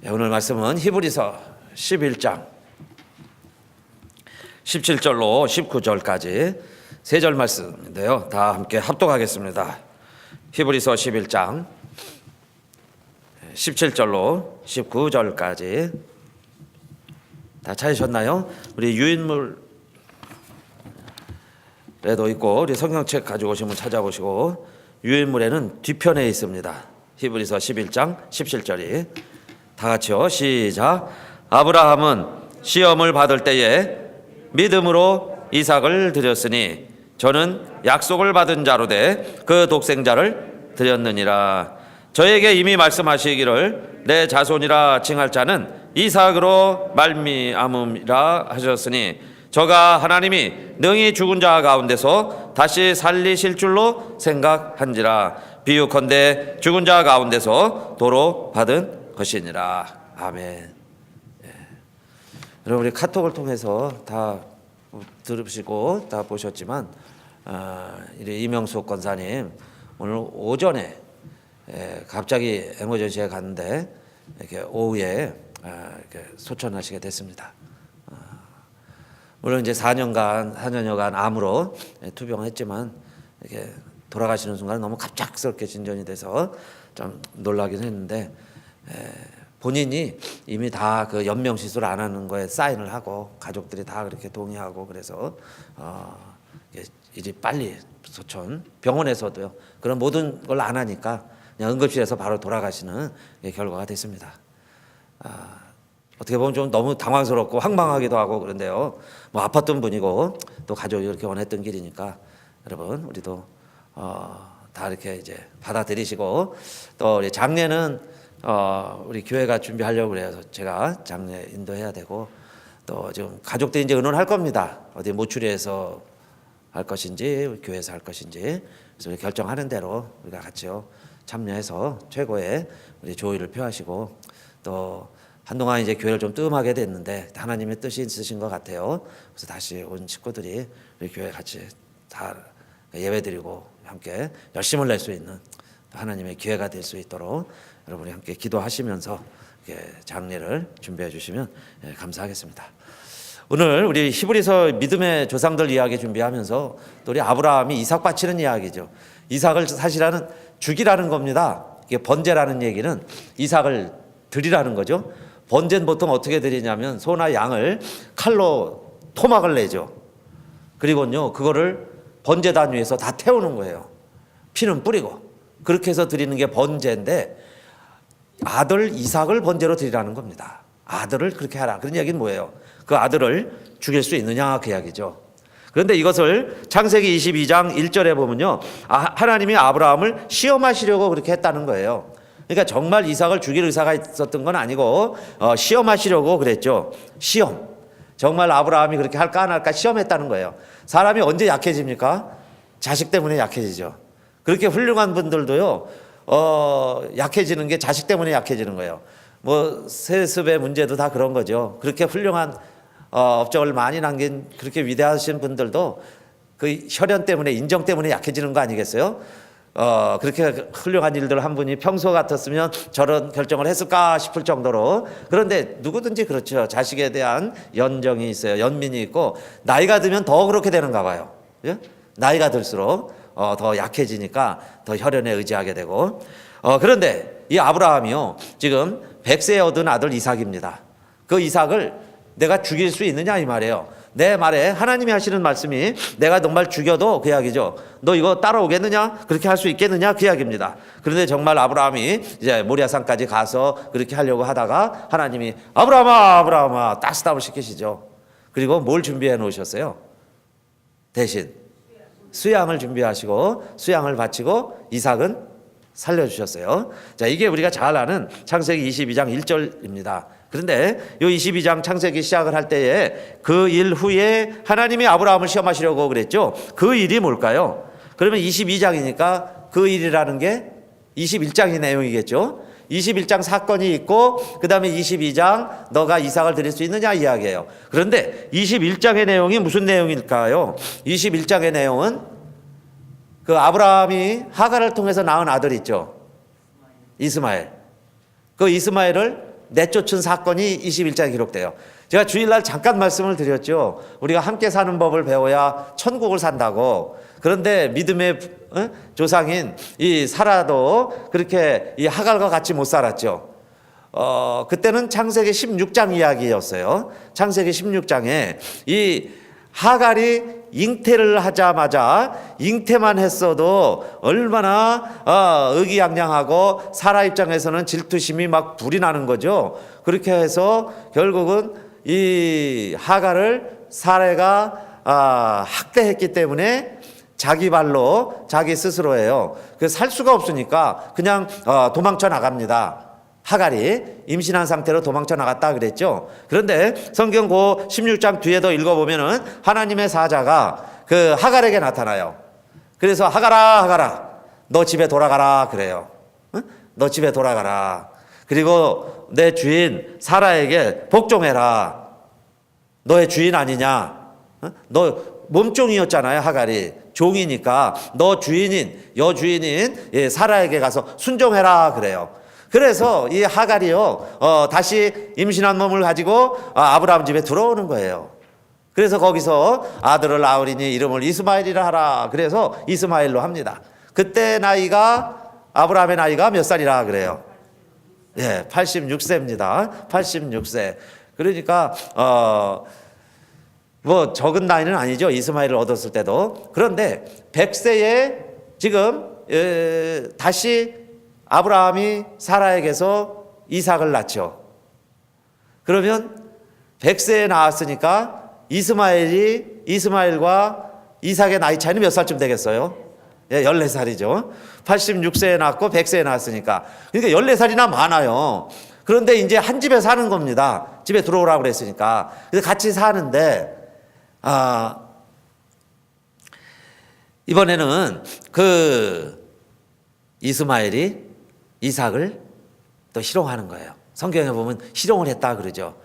오늘 말씀은 히브리서 11장 17절로 19절까지 세 절 말씀인데요. 다 함께 합독하겠습니다. 히브리서 11장 17절로 19절까지 다 찾으셨나요? 우리 유인물에도 있고 우리 성경책 가지고 오신 분 찾아보시고 유인물에는 뒤편에 있습니다. 히브리서 11장 17절이 다 같이요. 시작. 아브라함은 시험을 받을 때에 믿음으로 이삭을 드렸으니 저는 약속을 받은 자로 돼 그 독생자를 드렸느니라. 저에게 이미 말씀하시기를 내 자손이라 칭할 자는 이삭으로 말미암음이라 하셨으니 저가 하나님이 능히 죽은 자 가운데서 다시 살리실 줄로 생각한지라. 비유컨대 죽은 자 가운데서 도로 받은 것이니라. 아멘. 여러분 우리 카톡을 통해서 다 들으시고 다 보셨지만 이명숙 권사님 오늘 오전에 갑자기 에머전시에 갔는데 이렇게 오후에 이렇게 소천하시게 됐습니다. 물론 이제 4년여간 암으로 투병했지만 이렇게 돌아가시는 순간 너무 갑작스럽게 진전이 돼서 좀 놀라긴 했는데 본인이 이미 다 그 연명 시술 안 하는 거에 사인을 하고 가족들이 다 그렇게 동의하고 그래서 이제 빨리 소천 병원에서도요 그런 모든 걸 안 하니까 그냥 응급실에서 바로 돌아가시는 결과가 됐습니다. 어떻게 보면 좀 너무 당황스럽고 황망하기도 하고 그런데요. 뭐 아팠던 분이고 또 가족이 이렇게 원했던 길이니까 여러분 우리도 다 이렇게 이제 받아들이시고 또 우리 장례는 우리 교회가 준비하려고 그래서 제가 장례 인도해야 되고 또 지금 가족들이 이제 의논할 겁니다. 어디 모추리에서 할 것인지 교회에서 할 것인지 그래서 우리 결정하는 대로 우리가 같이요 참여해서 최고의 우리 조의를 표하시고 또 한동안 이제 교회를 좀 뜸하게 됐는데 하나님의 뜻이 있으신 것 같아요. 그래서 다시 온 식구들이 우리 교회 같이 다 예배드리고 함께 열심을 낼 수 있는 하나님의 기회가 될 수 있도록 여러분이 함께 기도하시면서 장례를 준비해 주시면 감사하겠습니다. 오늘 우리 히브리서 믿음의 조상들 이야기 준비하면서 또 우리 아브라함이 이삭 바치는 이야기죠. 이삭을 사실은 죽이라는 겁니다. 이게 번제라는 얘기는 이삭을 드리라는 거죠. 번제는 보통 어떻게 드리냐면 소나 양을 칼로 토막을 내죠. 그리고요 그거를 번제단 위에서 다 태우는 거예요. 피는 뿌리고 그렇게 해서 드리는 게 번제인데 아들 이삭을 번제로 드리라는 겁니다. 아들을 그렇게 하라. 그런 이야기는 뭐예요? 그 아들을 죽일 수 있느냐 그 이야기죠. 그런데 이것을 창세기 22장 1절에 보면요 하나님이 아브라함을 시험하시려고 그렇게 했다는 거예요. 그러니까 정말 이삭을 죽일 의사가 있었던 건 아니고 시험하시려고 그랬죠. 시험. 정말 아브라함이 그렇게 할까 안 할까 시험했다는 거예요. 사람이 언제 약해집니까? 자식 때문에 약해지죠. 그렇게 훌륭한 분들도요 약해지는 게 자식 때문에 약해지는 거예요. 뭐 세습의 문제도 다 그런 거죠. 그렇게 훌륭한 업적을 많이 남긴 그렇게 위대하신 분들도 그 혈연 때문에 인정 때문에 약해지는 거 아니겠어요? 그렇게 훌륭한 일들 한 분이 평소 같았으면 저런 결정을 했을까 싶을 정도로. 그런데 누구든지 그렇죠. 자식에 대한 연정이 있어요. 연민이 있고 나이가 들면 더 그렇게 되는가 봐요. 예? 나이가 들수록 더 약해지니까 더 혈연에 의지하게 되고 그런데 이 아브라함이요 지금 100세에 얻은 아들 이삭입니다. 그 이삭을 내가 죽일 수 있느냐 이 말이에요. 내 말에 하나님이 하시는 말씀이 내가 정말 죽여도 그 이야기죠. 너 이거 따라오겠느냐? 그렇게 할 수 있겠느냐? 그 이야기입니다. 그런데 정말 아브라함이 이제 모리아산까지 가서 그렇게 하려고 하다가 하나님이 아브라함아 딱 스탑을 시키시죠. 그리고 뭘 준비해 놓으셨어요? 대신 수양을 준비하시고 수양을 바치고 이삭은 살려주셨어요. 자, 이게 우리가 잘 아는 창세기 22장 1절입니다. 그런데 이 22장 창세기 시작을 할 때에 그 일 후에 하나님이 아브라함을 시험하시려고 그랬죠. 그 일이 뭘까요? 그러면 22장이니까 그 일이라는 게 21장의 내용이겠죠. 21장 사건이 있고 그 다음에 22장 너가 이삭을 드릴 수 있느냐 이야기예요. 그런데 21장의 내용이 무슨 내용일까요? 21장의 내용은 그 아브라함이 하갈을 통해서 낳은 아들 있죠. 이스마엘. 그 이스마엘을 내쫓은 사건이 21장에 기록돼요. 제가 주일날 잠깐 말씀을 드렸죠. 우리가 함께 사는 법을 배워야 천국을 산다고. 그런데 믿음의 조상인 이 사라도 그렇게 이 하갈과 같이 못 살았죠. 그때는 창세기 16장 이야기였어요. 창세기 16장에 이 하갈이 잉태를 하자마자 잉태만 했어도 얼마나 의기양양하고 사라 입장에서는 질투심이 막 불이 나는 거죠. 그렇게 해서 결국은 이 하갈을 사라가 학대했기 때문에 자기 발로 자기 스스로예요. 그 살 수가 없으니까 그냥 도망쳐 나갑니다. 하갈이 임신한 상태로 도망쳐 나갔다 그랬죠. 그런데 성경 그 16장 뒤에도 읽어보면은 하나님의 사자가 그 하갈에게 나타나요. 그래서 하갈아 너 집에 돌아가라 그래요. 응? 너 집에 돌아가라. 그리고 내 주인 사라에게 복종해라. 너의 주인 아니냐? 응? 너 몸종이었잖아요. 하갈이 종이니까 너 주인인 여주인인 사라에게 가서 순종해라 그래요. 그래서 이 하갈이요 다시 임신한 몸을 가지고 아브라함 집에 들어오는 거예요. 그래서 거기서 아들을 낳으리니 이름을 이스마엘이라 하라. 그래서 이스마엘로 합니다. 그때 나이가 아브라함의 나이가 몇 살이라 그래요? 예, 86세입니다. 86세. 그러니까 뭐 적은 나이는 아니죠. 이스마엘을 얻었을 때도. 그런데 100세에 지금 다시 아브라함이 사라에게서 이삭을 낳죠. 그러면 100세에 낳았으니까 이스마엘과 이삭의 나이 차이는 몇 살쯤 되겠어요? 예, 14살이죠. 86세에 낳고 100세에 낳았으니까. 그러니까 14살이나 많아요. 그런데 이제 한 집에 사는 겁니다. 집에 들어오라고 그랬으니까. 그래서 같이 사는데 이번에는 그 이스마엘이 이삭을 또 희롱하는 거예요. 성경에 보면 희롱을 했다 그러죠.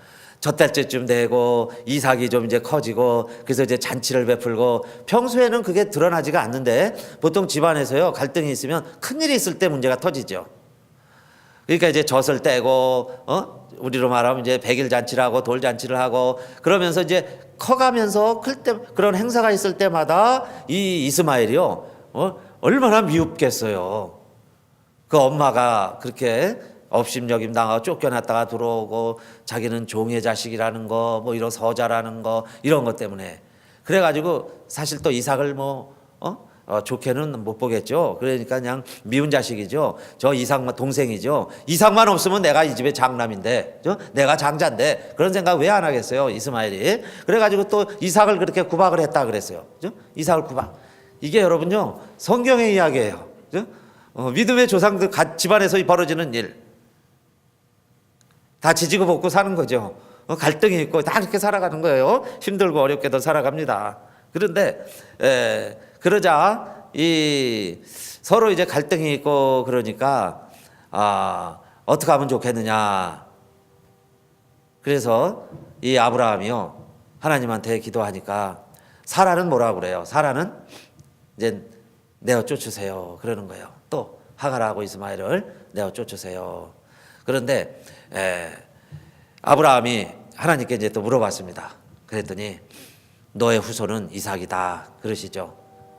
젖될 때쯤 되고 이삭이 좀 이제 커지고 그래서 이제 잔치를 베풀고 평소에는 그게 드러나지가 않는데 보통 집안에서요 갈등이 있으면 큰일이 있을 때 문제가 터지죠. 그러니까 이제 젖을 떼고 우리로 말하면 이제 백일 잔치를 하고 돌 잔치를 하고 그러면서 이제 커가면서 클 때 그런 행사가 있을 때마다 이 이스마엘이요 얼마나 미흡겠어요. 그 엄마가 그렇게 업심여김 당하고 쫓겨났다가 들어오고 자기는 종의 자식이라는 거 뭐 이런 서자라는 거 이런 것 때문에 그래가지고 사실 또 이삭을 좋게는 못 보겠죠. 그러니까 그냥 미운 자식이죠. 저 이삭만 동생이죠. 이삭만 없으면 내가 이 집의 장남인데 내가 장자인데 그런 생각 왜 안 하겠어요. 이스마엘이. 그래가지고 또 이삭을 그렇게 구박을 했다 그랬어요. 이삭을 구박. 이게 여러분요 성경의 이야기예요. 믿음의 조상들 집안에서 벌어지는 일 다 지지고 볶고 사는 거죠. 갈등이 있고 다 그렇게 살아가는 거예요. 힘들고 어렵게도 살아갑니다. 그런데 그러자 이 서로 이제 갈등이 있고 그러니까 어떻게 하면 좋겠느냐. 그래서 이 아브라함이요 하나님한테 기도하니까 사라는 뭐라고 그래요? 사라는 이제 내어 쫓으세요 그러는 거예요. 또 하갈하고 이스마엘을 내어 쫓으세요. 그런데 아브라함이 하나님께 이제 또 물어봤습니다. 그랬더니 너의 후손은 이삭이다 그러시죠.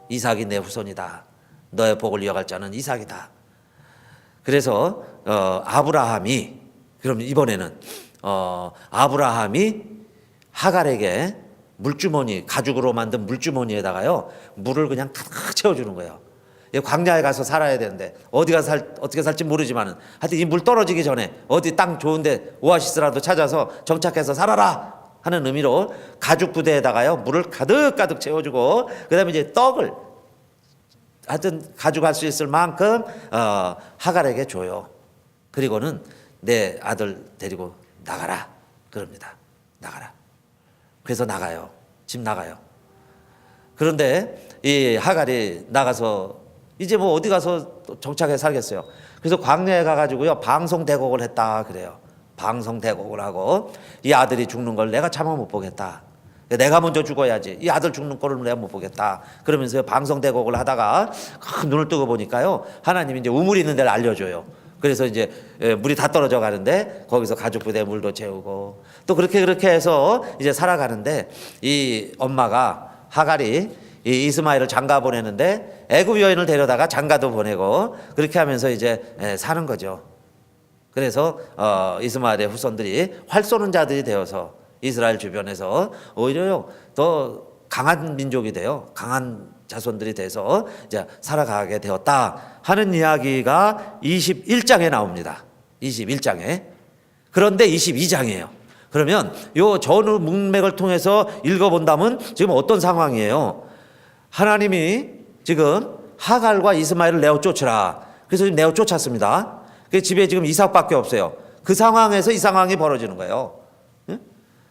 이삭이 내 후손이다. 너의 복을 이어갈 자는 이삭이다. 그래서 아브라함이 그럼 이번에는 아브라함이 하갈에게 물주머니 가죽으로 만든 물주머니에다가요 물을 그냥 가득 채워주는 거예요. 광야에 가서 살아야 되는데 어떻게 살지 모르지만은 하여튼 이 물 떨어지기 전에 어디 땅 좋은데 오아시스라도 찾아서 정착해서 살아라 하는 의미로 가죽 부대에다가요 물을 가득 채워주고 그다음에 이제 떡을 하여튼 가져갈 수 있을 만큼 하갈에게 줘요. 그리고는 내 아들 데리고 나가라 그럽니다. 나가라. 그래서 나가요. 집 나가요. 그런데 이 하갈이 나가서 이제 뭐 어디 가서 정착해 살겠어요. 그래서 광야에 가가지고요 방송대곡을 했다 그래요. 방송대곡을 하고 이 아들이 죽는 걸 내가 참아 못 보겠다. 내가 먼저 죽어야지. 이 아들 죽는 꼴을 내가 못 보겠다. 그러면서 방송대곡을 하다가 눈을 뜨고 보니까요 하나님이 이제 우물 있는 데를 알려줘요. 그래서 이제 물이 다 떨어져 가는데 거기서 가죽 부대에 물도 채우고 또 그렇게 해서 이제 살아가는데 이 엄마가 하갈이 이 이스마엘을 장가 보내는데 애굽 여인을 데려다가 장가도 보내고 그렇게 하면서 이제 사는 거죠. 그래서 이스마엘의 후손들이 활 쏘는 자들이 되어서 이스라엘 주변에서 오히려 더 강한 민족이 되어 강한 자손들이 돼서 이제 살아가게 되었다 하는 이야기가 21장에 나옵니다. 21장에. 그런데 22장이에요. 그러면 요 전후 문맥을 통해서 읽어본다면 지금 어떤 상황이에요? 하나님이 지금 하갈과 이스마엘을 내어 쫓으라. 그래서 지금 내어 쫓았습니다. 그 집에 지금 이삭밖에 없어요. 그 상황에서 이 상황이 벌어지는 거예요.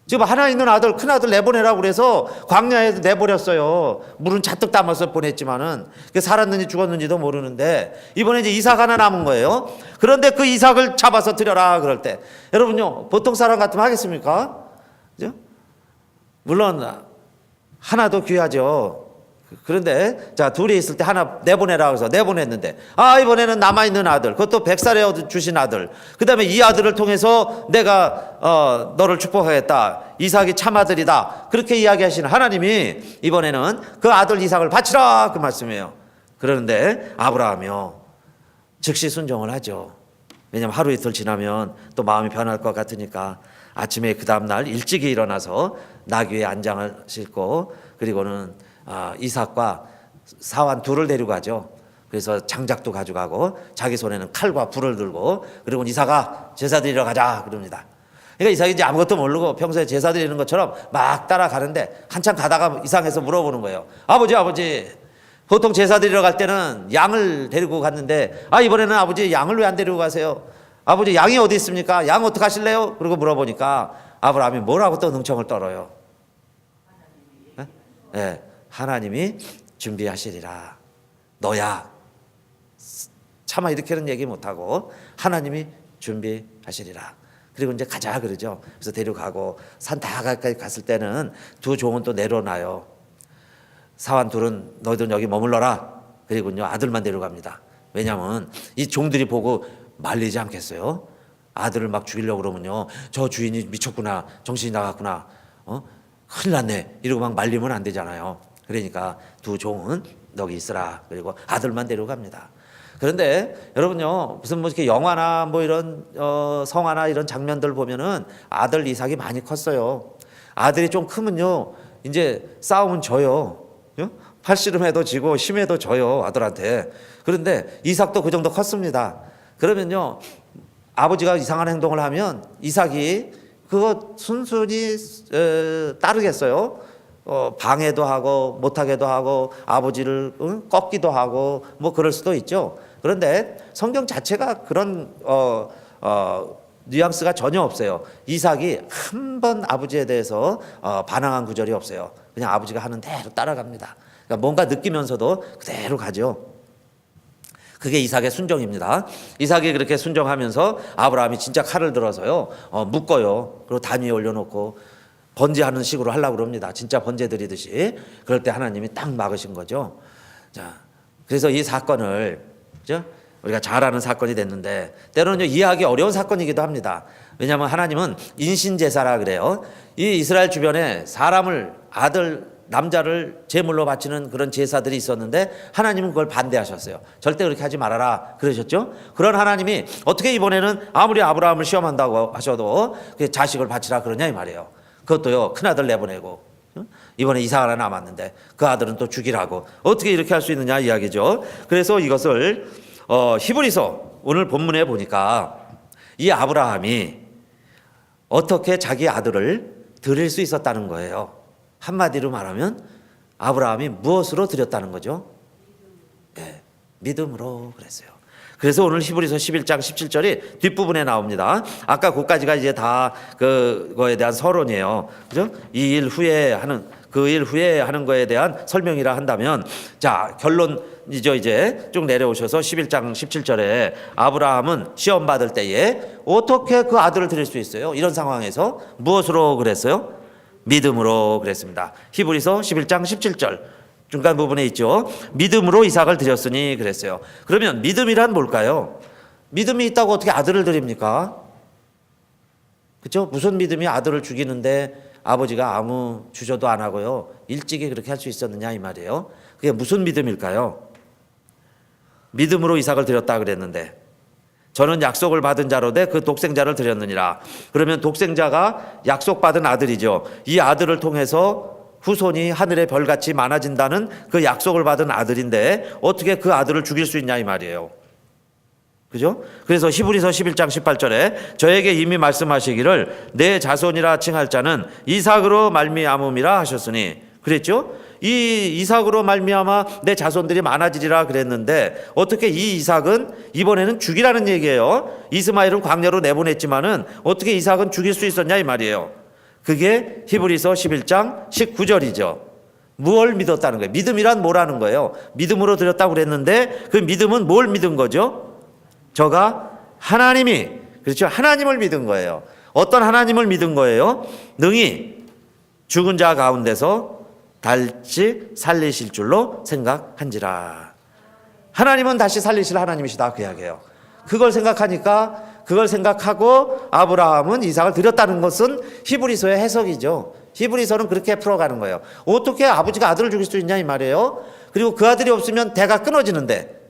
지금 하나 있는 아들, 큰 아들 내보내라고 그래서 광야에서 내버렸어요. 물은 잔뜩 담아서 보냈지만은 살았는지 죽었는지도 모르는데 이번에 이제 이삭 하나 남은 거예요. 그런데 그 이삭을 잡아서 드려라 그럴 때 여러분요 보통 사람 같으면 하겠습니까? 그죠? 물론 하나도 귀하죠. 그런데 자 둘이 있을 때 하나 내보내라고 해서 내보냈는데 이번에는 남아있는 아들 그것도 100살에 주신 아들 그 다음에 이 아들을 통해서 내가 너를 축복하겠다 이삭이 참 아들이다 그렇게 이야기하시는 하나님이 이번에는 그 아들 이삭을 바치라 그 말씀이에요. 그러는데 아브라함이요 즉시 순종을 하죠. 왜냐하면 하루 이틀 지나면 또 마음이 변할 것 같으니까 아침에 그 다음날 일찍이 일어나서 나귀에 안장을 싣고 그리고는 이삭과 사환 둘을 데리고 가죠. 그래서 장작도 가져가고 자기 손에는 칼과 불을 들고 그리고 이삭아 제사 드리러 가자 그럽니다. 그러니까 이삭이 이제 아무것도 모르고 평소에 제사 드리는 것처럼 막 따라가는데 한참 가다가 이삭에서 물어보는 거예요. 아버지 보통 제사 드리러 갈 때는 양을 데리고 갔는데 이번에는 아버지 양을 왜 안 데리고 가세요? 아버지 양이 어디 있습니까? 양 어떻게 하실래요? 그러고 물어보니까 아브라함이 뭐라고 또 능청을 떨어요. 네. 하나님이 준비하시리라. 너야. 차마 이렇게는 얘기 못하고 하나님이 준비하시리라. 그리고 이제 가자 그러죠. 그래서 데려가고 산 다 가까이 갔을 때는 두 종은 또 내려놔요. 사환 둘은 너희들은 여기 머물러라. 그리고요 아들만 데려갑니다. 왜냐하면 이 종들이 보고 말리지 않겠어요. 아들을 막 죽이려고 그러면요 저 주인이 미쳤구나 정신이 나갔구나 큰일 났네 이러고 막 말리면 안 되잖아요. 그러니까 두 종은 여기 있으라. 그리고 아들만 데려갑니다. 그런데 여러분요 무슨 뭐 이렇게 영화나 뭐 이런 성화나 이런 장면들 보면은 아들 이삭이 많이 컸어요. 아들이 좀 크면요 이제 싸움은 져요. 팔씨름해도 지고 힘에도 져요 아들한테. 그런데 이삭도 그 정도 컸습니다. 그러면요 아버지가 이상한 행동을 하면 이삭이 그거 순순히 따르겠어요? 방해도 하고 못하게도 하고 아버지를 꺾기도 하고 뭐 그럴 수도 있죠. 그런데 성경 자체가 그런 뉘앙스가 전혀 없어요. 이삭이 한 번 아버지에 대해서 반항한 구절이 없어요. 그냥 아버지가 하는 대로 따라갑니다. 그러니까 뭔가 느끼면서도 그대로 가죠. 그게 이삭의 순종입니다. 이삭이 그렇게 순종하면서 아브라함이 진짜 칼을 들어서요 묶어요. 그리고 단 위에 올려놓고 번제하는 식으로 하려고 그럽니다. 진짜 번제 드리듯이. 그럴 때 하나님이 딱 막으신 거죠. 자, 그래서 이 사건을 그죠? 우리가 잘 아는 사건이 됐는데 때로는 이해하기 어려운 사건이기도 합니다. 왜냐하면 하나님은 인신제사라 그래요. 이 이스라엘 주변에 사람을 남자를 제물로 바치는 그런 제사들이 있었는데 하나님은 그걸 반대하셨어요. 절대 그렇게 하지 말아라 그러셨죠. 그런 하나님이 어떻게 이번에는 아무리 아브라함을 시험한다고 하셔도 자식을 바치라 그러냐 이 말이에요. 그것도요 큰아들 내보내고 이번에 이삭 하나 남았는데 그 아들은 또 죽이라고 어떻게 이렇게 할 수 있느냐 이야기죠. 그래서 이것을 히브리서 오늘 본문에 보니까 이 아브라함이 어떻게 자기 아들을 드릴 수 있었다는 거예요. 한마디로 말하면 아브라함이 무엇으로 드렸다는 거죠? 네, 믿음으로 그랬어요. 그래서 오늘 히브리서 11장 17절이 뒷부분에 나옵니다. 아까 그까지가 이제 다 그거에 대한 서론이에요. 그죠? 이 일 후에 하는 그 일 후에 하는 거에 대한 설명이라 한다면 자, 결론이죠. 이제 쭉 내려오셔서 11장 17절에 아브라함은 시험 받을 때에 어떻게 그 아들을 드릴 수 있어요? 이런 상황에서 무엇으로 그랬어요? 믿음으로 그랬습니다. 히브리서 11장 17절 중간 부분에 있죠. 믿음으로 이삭을 드렸으니 그랬어요. 그러면 믿음이란 뭘까요? 믿음이 있다고 어떻게 아들을 드립니까? 그렇죠? 무슨 믿음이 아들을 죽이는데 아버지가 아무 주저도 안 하고요. 일찍이 그렇게 할 수 있었느냐 이 말이에요. 그게 무슨 믿음일까요? 믿음으로 이삭을 드렸다 그랬는데 저는 약속을 받은 자로되 그 독생자를 드렸느니라. 그러면 독생자가 약속받은 아들이죠. 이 아들을 통해서 후손이 하늘의 별같이 많아진다는 그 약속을 받은 아들인데 어떻게 그 아들을 죽일 수 있냐 이 말이에요. 그죠? 그래서 히브리서 11장 18절에 저에게 이미 말씀하시기를 내 자손이라 칭할 자는 이삭으로 말미암음이라 하셨으니 그랬죠? 이 이삭으로 말미암아 내 자손들이 많아지리라 그랬는데 어떻게 이 이삭은 이번에는 죽이라는 얘기예요. 이스마엘은 광야로 내보냈지만은 어떻게 이삭은 죽일 수 있었냐 이 말이에요. 그게 히브리서 11장 19절이죠. 무엇을 믿었다는 거예요? 믿음이란 뭐라는 거예요? 믿음으로 드렸다고 그랬는데 그 믿음은 뭘 믿은 거죠? 저가 하나님이 그렇죠. 하나님을 믿은 거예요. 어떤 하나님을 믿은 거예요? 능히 죽은 자 가운데서 다시 살리실 줄로 생각한지라. 하나님은 다시 살리실 하나님이시다 그 이야기예요. 그걸 생각하고 아브라함은 이삭을 드렸다는 것은 히브리서의 해석이죠. 히브리서는 그렇게 풀어가는 거예요. 어떻게 아버지가 아들을 죽일 수 있냐 이 말이에요. 그리고 그 아들이 없으면 대가 끊어지는데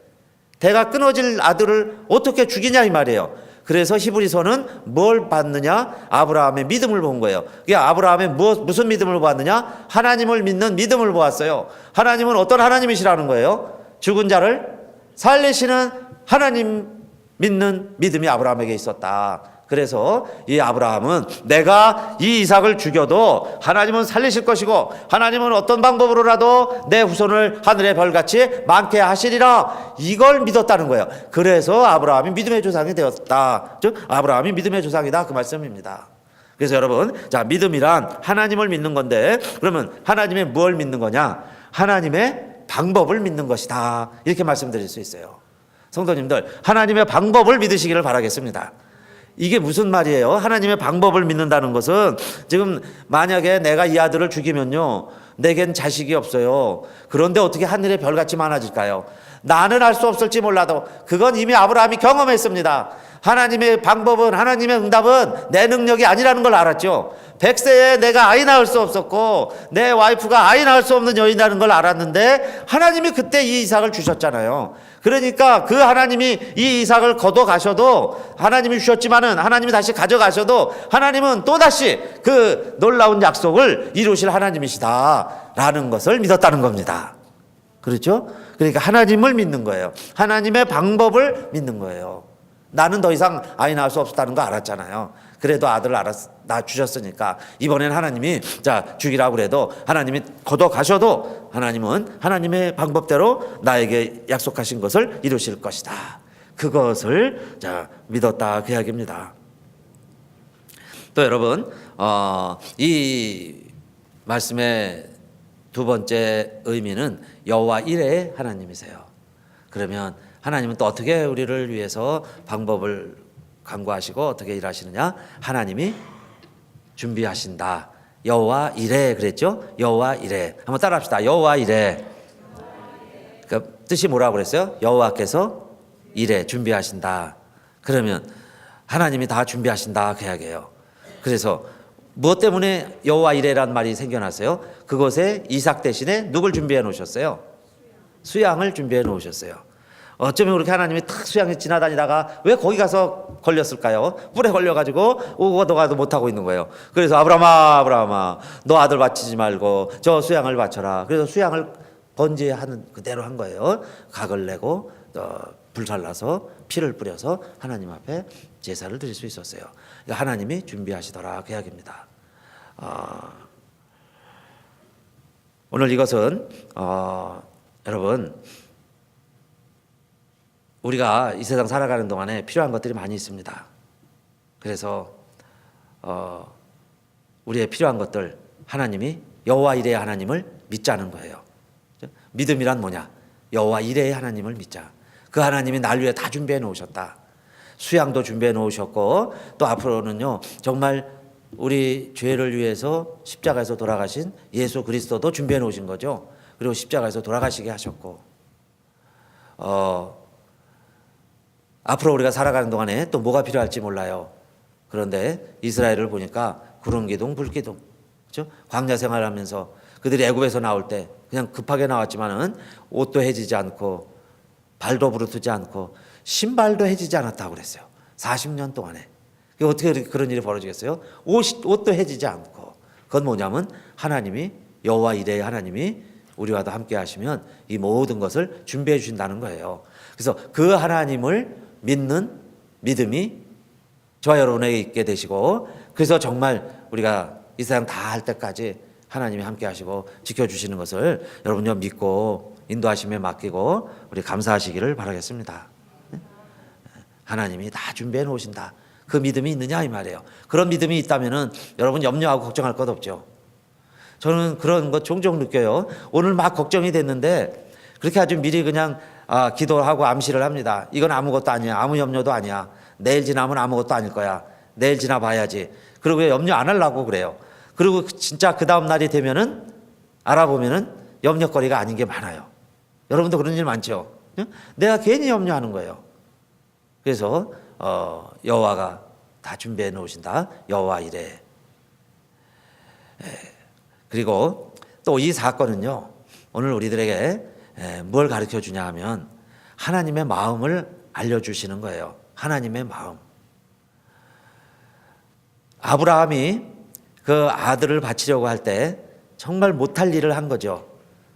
대가 끊어질 아들을 어떻게 죽이냐 이 말이에요. 그래서 히브리서는 뭘 봤느냐? 아브라함의 믿음을 본 거예요. 그게 아브라함의 무슨 믿음을 보았느냐? 하나님을 믿는 믿음을 보았어요. 하나님은 어떤 하나님이시라는 거예요? 죽은 자를 살리시는 하나님 믿는 믿음이 아브라함에게 있었다. 그래서 이 아브라함은 내가 이 이삭을 죽여도 하나님은 살리실 것이고 하나님은 어떤 방법으로라도 내 후손을 하늘의 별같이 많게 하시리라 이걸 믿었다는 거예요. 그래서 아브라함이 믿음의 조상이 되었다. 즉 아브라함이 믿음의 조상이다 그 말씀입니다. 그래서 여러분 자 믿음이란 하나님을 믿는 건데 그러면 하나님의 무엇을 믿는 거냐? 하나님의 방법을 믿는 것이다 이렇게 말씀드릴 수 있어요. 성도님들 하나님의 방법을 믿으시기를 바라겠습니다. 이게 무슨 말이에요? 하나님의 방법을 믿는다는 것은 지금 만약에 내가 이 아들을 죽이면요 내겐 자식이 없어요. 그런데 어떻게 하늘의 별같이 많아질까요? 나는 알 수 없을지 몰라도 그건 이미 아브라함이 경험했습니다. 하나님의 방법은 하나님의 응답은 내 능력이 아니라는 걸 알았죠. 100세에 내가 아이 낳을 수 없었고 내 와이프가 아이 낳을 수 없는 여인이라는 걸 알았는데 하나님이 그때 이 이삭을 주셨잖아요. 그러니까 그 하나님이 이 이삭을 거둬 가셔도 하나님이 주셨지만은 하나님이 다시 가져가셔도 하나님은 또다시 그 놀라운 약속을 이루실 하나님이시다라는 것을 믿었다는 겁니다. 그렇죠? 그러니까 하나님을 믿는 거예요. 하나님의 방법을 믿는 거예요. 나는 더 이상 아이 낳을 수 없었다는 거 알았잖아요. 그래도 아들을 낳아 주셨으니까 이번엔 하나님이 자 죽이라고 그래도 하나님이 걷어 가셔도 하나님은 하나님의 방법대로 나에게 약속하신 것을 이루실 것이다. 그것을 자 믿었다 그 이야기입니다. 또 여러분 이 말씀의 두 번째 의미는 여호와 이레의 하나님이세요. 그러면 하나님은 또 어떻게 우리를 위해서 방법을 강구하시고 어떻게 일하시느냐? 하나님이 준비하신다. 여호와 이레 그랬죠? 여호와 이레. 한번 따라합시다. 여호와 이레. 그 뜻이 뭐라고 그랬어요? 여호와께서 이레 준비하신다. 그러면 하나님이 다 준비하신다 그 이야기예요. 그래서 무엇 때문에 여호와 이레란 말이 생겨났어요? 그곳에 이삭 대신에 누굴 준비해 놓으셨어요? 수양을 준비해 놓으셨어요. 어쩌면 그렇게 하나님이 탁 수양에 지나다니다가 왜 거기 가서 걸렸을까요? 뿔에 걸려가지고 오고도 가도 못하고 있는 거예요. 그래서 아브라함아 너 아들 바치지 말고 저 수양을 바쳐라. 그래서 수양을 번제하는 그대로 한 거예요. 각을 내고 불살라서 피를 뿌려서 하나님 앞에 제사를 드릴 수 있었어요. 하나님이 준비하시더라 그 이야기입니다. 오늘 이것은 여러분 우리가 이 세상 살아가는 동안에 필요한 것들이 많이 있습니다. 그래서 우리의 필요한 것들 하나님이 여호와 이레의 하나님을 믿자는 거예요. 믿음이란 뭐냐? 여호와 이레의 하나님을 믿자. 그 하나님이 날 위해 다 준비해 놓으셨다. 수양도 준비해 놓으셨고 또 앞으로는요 정말 우리 죄를 위해서 십자가에서 돌아가신 예수 그리스도도 준비해 놓으신 거죠. 그리고 십자가에서 돌아가시게 하셨고 앞으로 우리가 살아가는 동안에 또 뭐가 필요할지 몰라요. 그런데 이스라엘을 보니까 구름 기둥, 불 기둥, 그렇죠? 광야 생활하면서 그들이 애굽에서 나올 때 그냥 급하게 나왔지만은 옷도 해지지 않고 발도 부르트지 않고 신발도 해지지 않았다고 그랬어요. 40년 동안에. 그게 어떻게 그런 일이 벌어지겠어요? 옷도 해지지 않고. 그건 뭐냐면 하나님이 여호와 이레의 하나님이 우리와도 함께 하시면 이 모든 것을 준비해 주신다는 거예요. 그래서 그 하나님을 믿는 믿음이 저와 여러분에게 있게 되시고, 그래서 정말 우리가 이 세상 다 할 때까지 하나님이 함께 하시고 지켜주시는 것을 여러분요 믿고 인도하심에 맡기고 우리 감사하시기를 바라겠습니다. 하나님이 다 준비해 놓으신다. 그 믿음이 있느냐 이 말이에요. 그런 믿음이 있다면은 여러분 염려하고 걱정할 것 없죠. 저는 그런 것 종종 느껴요. 오늘 막 걱정이 됐는데 그렇게 아주 미리 그냥 기도하고 암시를 합니다. 이건 아무것도 아니야. 아무 염려도 아니야. 내일 지나면 아무것도 아닐 거야. 내일 지나 봐야지. 그리고 염려 안 하려고 그래요. 그리고 진짜 그 다음 날이 되면은 알아보면은 염려거리가 아닌 게 많아요. 여러분도 그런 일 많죠? 내가 괜히 염려하는 거예요. 그래서 여호와가 다 준비해 놓으신다. 여호와 이래. 그리고 또 이 사건은요, 오늘 우리들에게 뭘 가르쳐 주냐 하면 하나님의 마음을 알려주시는 거예요. 하나님의 마음. 아브라함이 그 아들을 바치려고 할 때 정말 못할 일을 한 거죠.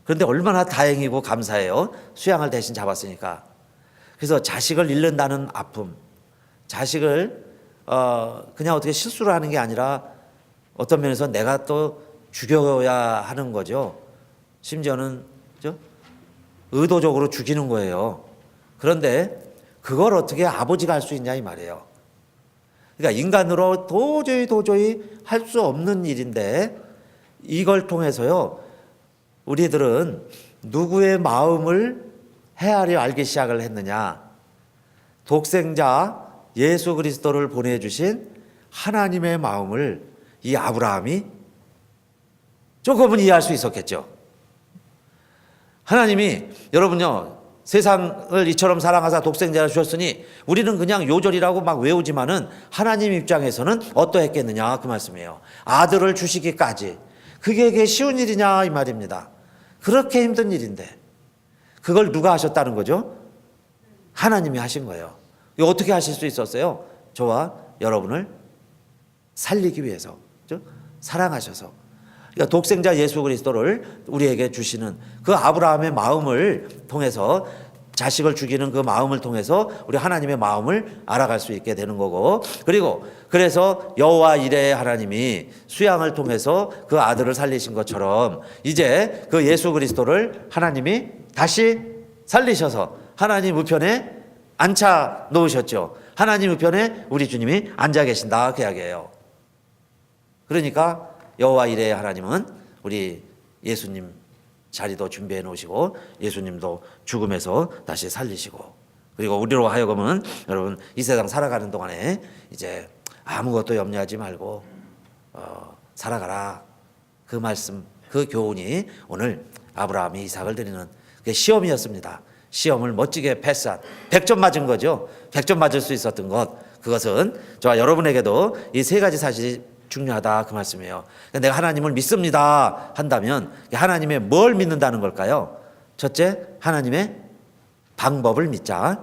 그런데 얼마나 다행이고 감사해요. 수양을 대신 잡았으니까. 그래서 자식을 잃는다는 아픔, 자식을 그냥 어떻게 실수를 하는 게 아니라 어떤 면에서 내가 또 죽여야 하는 거죠. 심지어는 의도적으로 죽이는 거예요. 그런데 그걸 어떻게 아버지가 할 수 있냐 이 말이에요. 그러니까 인간으로 도저히 할 수 없는 일인데 이걸 통해서요 우리들은 누구의 마음을 헤아려 알기 시작을 했느냐. 독생자 예수 그리스도를 보내주신 하나님의 마음을 이 아브라함이 조금은 이해할 수 있었겠죠. 하나님이 여러분요 세상을 이처럼 사랑하사 독생자를 주셨으니 우리는 그냥 요절이라고 막 외우지만은 하나님 입장에서는 어떠했겠느냐 그 말씀이에요. 아들을 주시기까지. 그게 쉬운 일이냐 이 말입니다. 그렇게 힘든 일인데 그걸 누가 하셨다는 거죠? 하나님이 하신 거예요. 이거 어떻게 하실 수 있었어요? 저와 여러분을 살리기 위해서, 그렇죠? 사랑하셔서. 그러니까 독생자 예수 그리스도를 우리에게 주시는 그 아브라함의 마음을 통해서, 자식을 죽이는 그 마음을 통해서 우리 하나님의 마음을 알아갈 수 있게 되는 거고, 그리고 그래서 여호와 이레의 하나님이 수양을 통해서 그 아들을 살리신 것처럼 이제 그 예수 그리스도를 하나님이 다시 살리셔서 하나님 우편에 앉혀 놓으셨죠. 하나님 우편에 우리 주님이 앉아 계신다 그 이야기예요. 그러니까 여호와 이레의 하나님은 우리 예수님 자리도 준비해 놓으시고 예수님도 죽음에서 다시 살리시고, 그리고 우리로 하여금은 여러분 이 세상 살아가는 동안에 이제 아무것도 염려하지 말고 살아가라. 그 말씀, 그 교훈이 오늘 아브라함이 이삭을 드리는 그게 시험이었습니다. 시험을 멋지게 패스한 100점 맞은 거죠. 100점 맞을 수 있었던 것, 그것은 저와 여러분에게도 이 세 가지 사실이 중요하다 그 말씀이에요. 내가 하나님을 믿습니다 한다면 하나님의 뭘 믿는다는 걸까요? 첫째, 하나님의 방법을 믿자.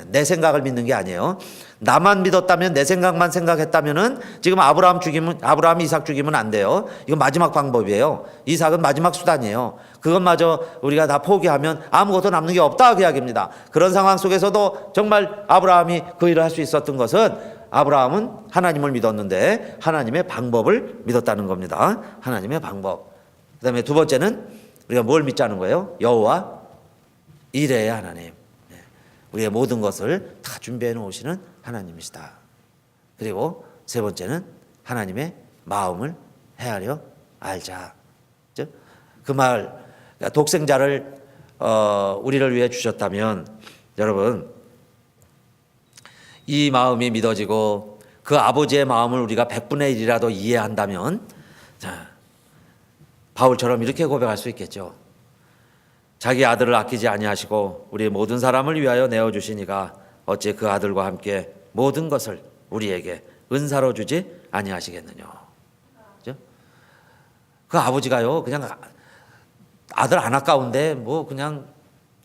내 생각을 믿는 게 아니에요. 나만 믿었다면, 내 생각만 생각했다면은 지금 아브라함 이삭 죽이면 안 돼요. 이건 마지막 방법이에요. 이삭은 마지막 수단이에요. 그것마저 우리가 다 포기하면 아무것도 남는 게 없다 그 이야기입니다. 그런 상황 속에서도 정말 아브라함이 그 일을 할 수 있었던 것은 아브라함은 하나님을 믿었는데 하나님의 방법을 믿었다는 겁니다. 하나님의 방법. 그 다음에 두 번째는 우리가 뭘 믿자는 거예요? 여호와 이레의 하나님. 우리의 모든 것을 다 준비해 놓으시는 하나님이시다. 그리고 세 번째는 하나님의 마음을 헤아려 알자. 그 말, 독생자를 우리를 위해 주셨다면 여러분 이 마음이 믿어지고 그 아버지의 마음을 우리가 100분의 1이라도 이해한다면, 자, 바울처럼 이렇게 고백할 수 있겠죠. 자기 아들을 아끼지 아니하시고 우리 모든 사람을 위하여 내어주시니가 어찌 그 아들과 함께 모든 것을 우리에게 은사로 주지 아니하시겠느냐. 그죠? 그 아버지가요 그냥 아들 안 아까운데 뭐 그냥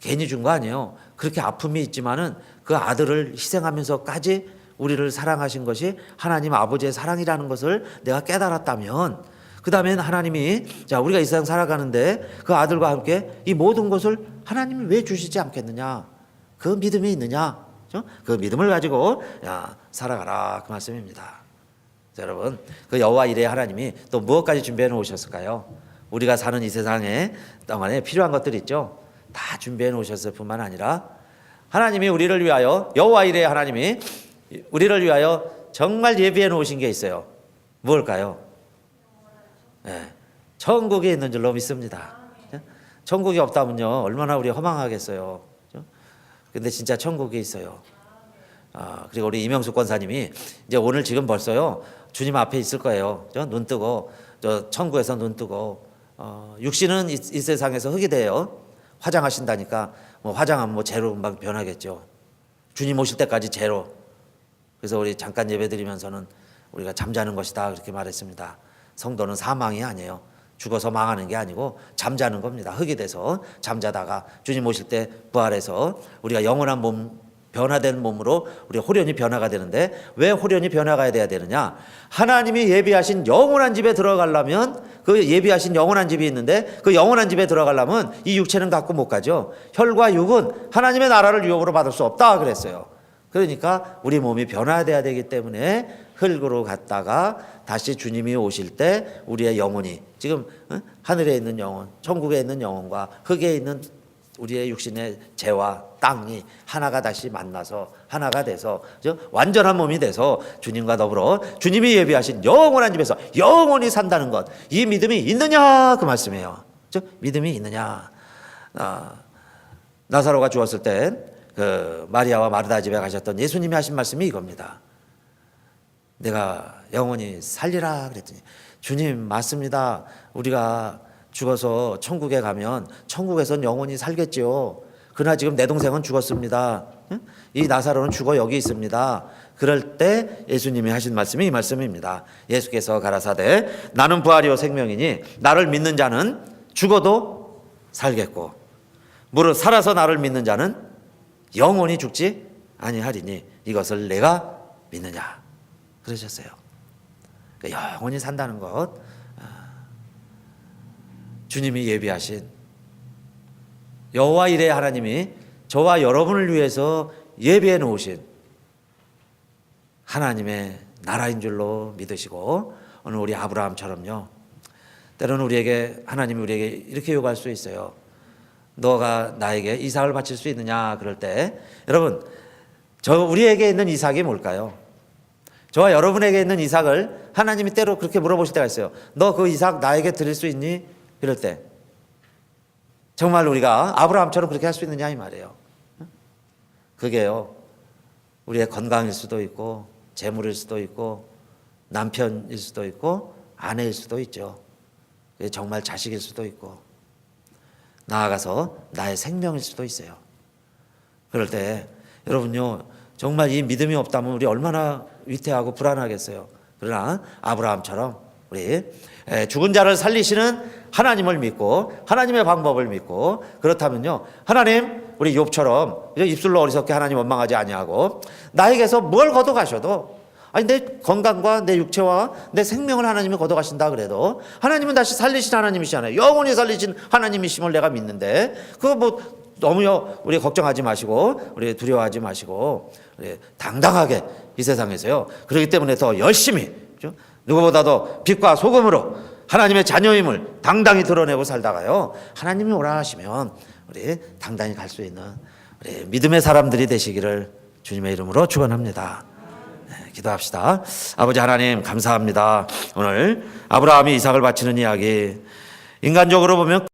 괜히 준 거 아니에요. 그렇게 아픔이 있지만은 그 아들을 희생하면서까지 우리를 사랑하신 것이 하나님 아버지의 사랑이라는 것을 내가 깨달았다면, 그 다음엔 하나님이 자 우리가 이 세상 살아가는데 그 아들과 함께 이 모든 것을 하나님이 왜 주시지 않겠느냐, 그 믿음이 있느냐, 그렇죠? 그 믿음을 가지고 살아가라, 그 말씀입니다. 자, 여러분, 그 여호와 이레 하나님이 또 무엇까지 준비해 놓으셨을까요? 우리가 사는 이 세상에 동안에 필요한 것들이 있죠. 다 준비해 놓으셨을 뿐만 아니라 하나님이 우리를 위하여, 여호와 이레 하나님이 우리를 위하여 정말 예비해 놓으신 게 있어요. 무엇일까요? 네, 천국이 있는 줄로 믿습니다. 천국이 없다면요 얼마나 우리 허망하겠어요. 근데 진짜 천국이 있어요. 그리고 우리 이명숙 권사님이 이제 오늘 지금 벌써요 주님 앞에 있을 거예요. 눈 뜨고 저 천국에서 눈 뜨고 육신은 이 세상에서 흙이 돼요. 화장하신다니까 뭐 화장하면 뭐 재로 막 변하겠죠. 주님 오실 때까지 재로. 그래서 우리 잠깐 예배 드리면서는 우리가 잠자는 것이다 그렇게 말했습니다. 성도는 사망이 아니에요. 죽어서 망하는 게 아니고 잠자는 겁니다. 흙이 돼서 잠자다가 주님 오실 때 부활해서 우리가 영원한 몸, 변화된 몸으로 우리 호련히 변화가 되는데, 왜 호련히 변화가 돼야 되느냐? 하나님이 예비하신 영원한 집에 들어가려면, 그 예비하신 영원한 집이 있는데 그 영원한 집에 들어가려면 이 육체는 갖고 못 가죠. 혈과 육은 하나님의 나라를 유업으로 받을 수 없다 그랬어요. 그러니까 우리 몸이 변화돼야 되기 때문에 흙으로 갔다가 다시 주님이 오실 때 우리의 영혼이, 지금 하늘에 있는 영혼, 천국에 있는 영혼과 흙에 있는 우리의 육신의 재와 땅이 하나가 다시 만나서 하나가 돼서 완전한 몸이 돼서 주님과 더불어 주님이 예비하신 영원한 집에서 영원히 산다는 것, 이 믿음이 있느냐 그 말씀이에요. 믿음이 있느냐. 나사로가 죽었을 때 그 마리아와 마르다 집에 가셨던 예수님이 하신 말씀이 이겁니다. 내가 영원히 살리라 그랬더니, 주님 맞습니다. 우리가 죽어서 천국에 가면 천국에선 영원히 살겠지요. 그러나 지금 내 동생은 죽었습니다. 이 나사로는 죽어 여기 있습니다. 그럴 때 예수님이 하신 말씀이 이 말씀입니다. 예수께서 가라사대 나는 부활이요 생명이니 나를 믿는 자는 죽어도 살겠고 무릇 살아서 나를 믿는 자는 영원히 죽지 아니하리니 이것을 내가 믿느냐 그러셨어요. 그러니까 영원히 산다는 것, 주님이 예비하신, 여호와 이레 하나님이 저와 여러분을 위해서 예비해 놓으신 하나님의 나라인 줄로 믿으시고, 오늘 우리 아브라함처럼요, 때로는 우리에게 하나님이 우리에게 이렇게 요구할 수 있어요. 너가 나에게 이삭을 바칠 수 있느냐 그럴 때, 여러분 우리에게 있는 이삭이 뭘까요? 저와 여러분에게 있는 이삭을 하나님이 때로 그렇게 물어보실 때가 있어요. 너 그 이삭 나에게 드릴 수 있니? 이럴 때 정말 우리가 아브라함처럼 그렇게 할 수 있느냐 이 말이에요. 그게요 우리의 건강일 수도 있고 재물일 수도 있고 남편일 수도 있고 아내일 수도 있죠. 정말 자식일 수도 있고 나아가서 나의 생명일 수도 있어요. 그럴 때 여러분요 정말 이 믿음이 없다면 우리 얼마나 위태하고 불안하겠어요. 그러나 아브라함처럼 우리 죽은 자를 살리시는 하나님을 믿고 하나님의 방법을 믿고, 그렇다면요 하나님, 우리 욥처럼 입술로 어리석게 하나님 원망하지 아니하고 나에게서 뭘 걷어가셔도, 아니 내 건강과 내 육체와 내 생명을 하나님이 걷어가신다 그래도 하나님은 다시 살리신 하나님이시잖아요. 영원히 살리신 하나님이심을 내가 믿는데, 그거 뭐 너무요 우리 걱정하지 마시고 우리 두려워하지 마시고 우리 당당하게 이 세상에서요, 그렇기 때문에 더 열심히, 그렇죠? 누구보다도 빛과 소금으로 하나님의 자녀임을 당당히 드러내고 살다가요 하나님이 오라 하시면 우리 당당히 갈 수 있는 우리 믿음의 사람들이 되시기를 주님의 이름으로 축원합니다. 기도합시다. 아버지 하나님 감사합니다. 오늘 아브라함이 이삭을 바치는 이야기, 인간적으로 보면